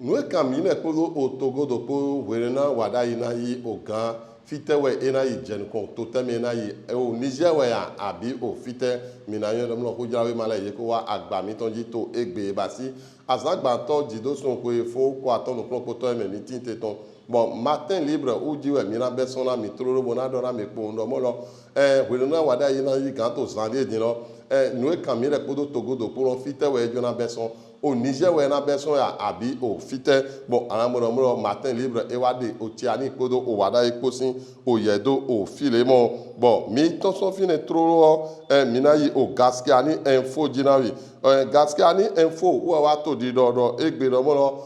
Nous camine pour au Togo de pour Werena Wada Inayi au Gan, Fitewe Enayi Jenkon, Totem Enayi, au Niger Waya Abi au Fite, Minayon de Mlokujawe Malayekoa, Agba Mitonjito, Egbe Basi, Azagbato, Dido son Koefo, Quaton, le Clocoto, Menitin Teton. Bon, matin libre, ou dit, Mina Bessona, Mitro, Bonadora, Mepondo, Molo, Werena Wada Inayi, Ganto, Zandé, Dino, nous camine pour au Togo de pour Fitewe Jona Besson. Au Niger, où on a besoin d'habiller au fite. Bon, à la matin libre, et wade au tiani kodo au wada ekosin au yedo au filemon. Bon, mi ton son fine trop minayi au gaskiani info dinawi. Gaskiani info ou wato di dodo egbe do mono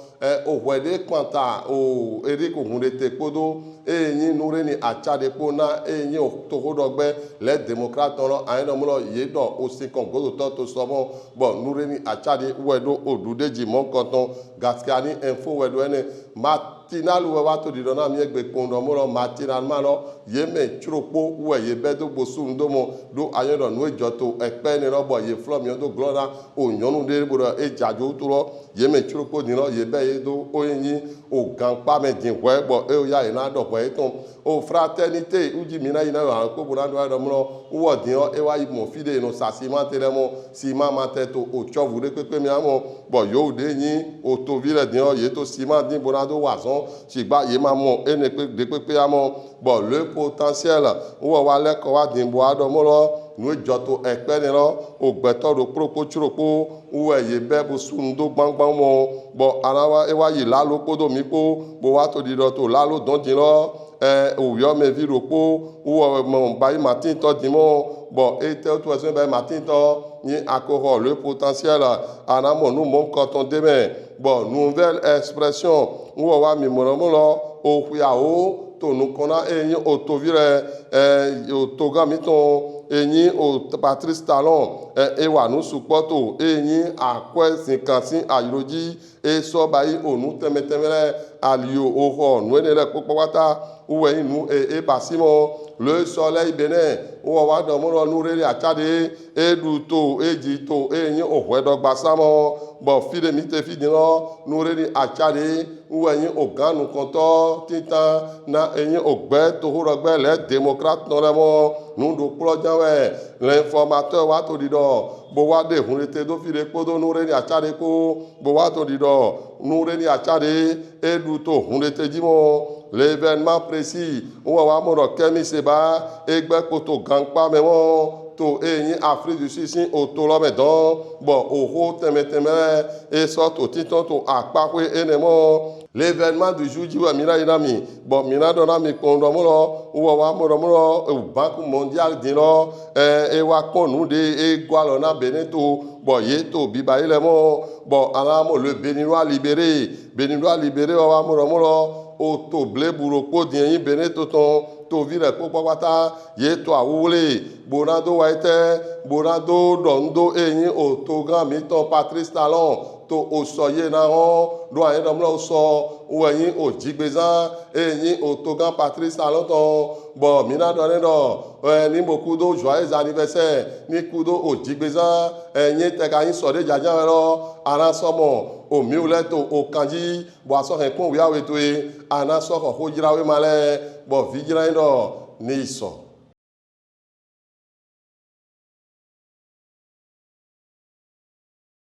au wede kwanta au Eric Ogunete kodo e ni nure ni achade pona e ni o tohodogbe les démocrates on a un mono yedo aussi kon godo to somo bon nure ni achade wedo odudeji mon canton gaskiani info wedo ene matinal we wato di dona mi egbe kondo mono matinalement no yeme churopo we ye bedo bosu ndomo do ayodo no ejoto epe ni robo ye flom yodo glora o nyonu de bodo e jajo turo yeme churopo ni no ye be do oyin o ganpa me din we bo e o ya ina do we ton o fraternité uji mina ina wa ko bodo do mo wo din o e wa mo fide no sasima telemo sima mateto o chovu de pepe mi amo bo yo de yin o to vile din o ye to sima din bonado wazon sigba ye ma mo ene pe de pepe amo bon le potentiel wo wa le ko wa din bo ado mo lo nu joto epe ni lo o gbeto do propo churopo wo ye be bo sundo gbangban mo bo ara wa e wa yi lalo kodo mi po bo wa to di do to lalo don din lo o yo me vi ropo wo mo ba matin to din mo bon et to so ba matin to ni alcool le potentiel ana mo nous mon canton demain bon nouvelle expression wo wa mi mo lo o huao to nu kona eyin o to vire o to ga mi ton eyin o Patrice Talon e wa nu supoto eyin akwesin kansin ayiroji e so bayi onu temetemere alio o ho nu ene le popo wata uwe inu e basimo le soleil bénin o wa do mo nu re achade edu to eji to eyin o hwedo gbasamo bo fide mi te fide no nu re achade uwe yin o ganu konto titan na eyin o gbe to horogbe les démocrates no le mo nu do plojanwe l'informateur wa to dido bo wa de hunrete do fide kodo nu re achade ko bo wa to dido nu re achade edu to hunrete jimo l'événement précis où on va mourir Kemi Seba egbe koto gangpa memo to eyin Afrique du Sud sin o to lo medon bon o ho temeteme e so to titon to apakwe enemo l'événement du jour ji wa mina inami bon mina dona mi kondo mo lo wo wa mo o banque mondial din lo e wa konu de e gwalo na beneto bon ye to biba ile mo bon ala mo le béninois libéré wa mo lo o to ble buroko din yin beneto ton to vire ko pata ye to awule bonado waite bonado dondo eyin o to gan mi ton Patrice Talon to o soye na ho do ayin dom lo so o eyin o jigbezan eyin o to gan Patrice Talon ton bon mina do ne do ni beaucoup do joyeux anniversaire ni kudo o jigbezan eyin te ka yin so de jajan lo ara somo o miuleto o kanji boaso hen kon wi awe to e ana so ko hojirawe male bo vijira ndo ni so